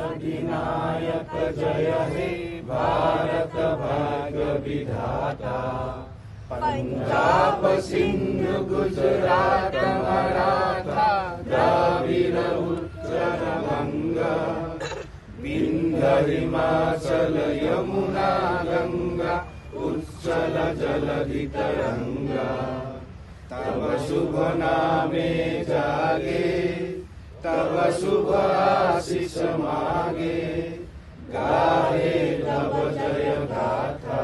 अधिनायक जय हे भारत भाग्य विधाता पंजाब सिंध गुजरात मराठा द्राविड़ उत्कल गंगा विंध्य हिमाचल यमुना गंगा उच्चल जलधि तरंगा तब शुभ नामे जागे तब शुभ आशीष मागे गाहे तब जय गाथा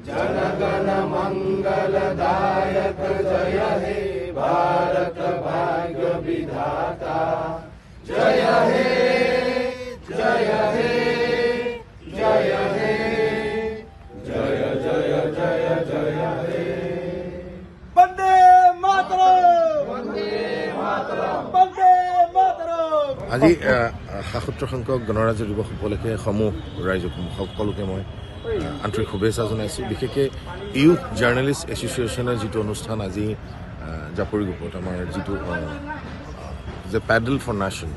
जन गण मंगलदायक जय हे भारत भाग्य विधाता जय हे जय हे जय हे जय जय जय जय हे वंदे मातरम वंदे मातरम वंदे আজি ৭৭ সংখ্যক গণৰাজ্য দিৱস উপলক্ষে সমূহ ৰাইজক সকলোকে মই আন্তৰিক শুভেচ্ছা জনাইছোঁ। বিশেষকৈ ইউথ জাৰ্নেলিষ্ট এছ'চিয়েশ্যনৰ যিটো অনুষ্ঠান আজি জাপৰিগুপত আমাৰ যিটো যে পেডেল ফৰ নেশ্যন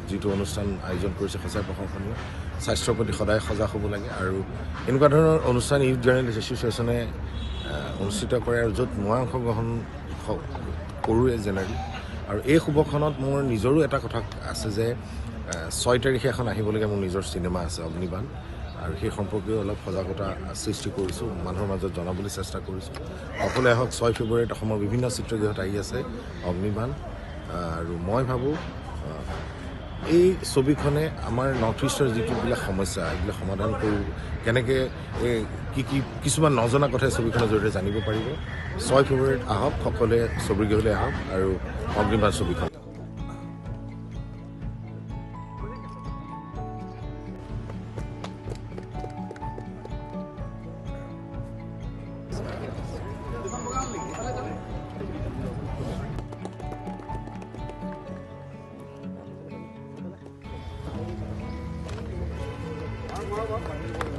যিটো অনুষ্ঠান আয়োজন কৰিছে সঁচাই প্ৰশংসনীয়। স্বাস্থ্যৰ প্ৰতি সদায় সজাগ হ'ব লাগে আৰু এনেকুৱা ধৰণৰ অনুষ্ঠান ইউথ জাৰ্নেলিষ্ট এছ'চিয়েশ্যনে অনুষ্ঠিত কৰে আৰু য'ত মই অংশগ্ৰহণ কৰোঁৱে জেনেৰেলি। আৰু এই শুভক্ষণত মোৰ নিজৰো এটা কথা আছে যে ৬ তাৰিখে এখন আহিবলগীয়া মোৰ নিজৰ চিনেমা আছে অগ্নিবাণ, আৰু সেই সম্পৰ্কেও অলপ সজাগতা সৃষ্টি কৰিছোঁ, মানুহৰ মাজত জনাবলৈ চেষ্টা কৰিছোঁ। সকলোৱে আহক। ৬ ফেব্ৰুৱাৰীত অসমৰ বিভিন্ন চিত্ৰগৃহত আহি আছে অগ্নিবাণ, আৰু মই ভাবোঁ এই ছবিখনে আমাৰ নৰ্থ ইষ্টৰ যিটোবিলাক সমস্যা এইবিলাক সমাধান কৰোঁ, কেনেকৈ কিছুমান নজনা কথাই ছবিখনৰ জৰিয়তে জানিব পাৰিব। ৬ ফেব্ৰুৱাৰীত আহক, সকলোৱে ছবিগৃহলৈ আহক আৰু অগ্নিবাণ ছবিখন What?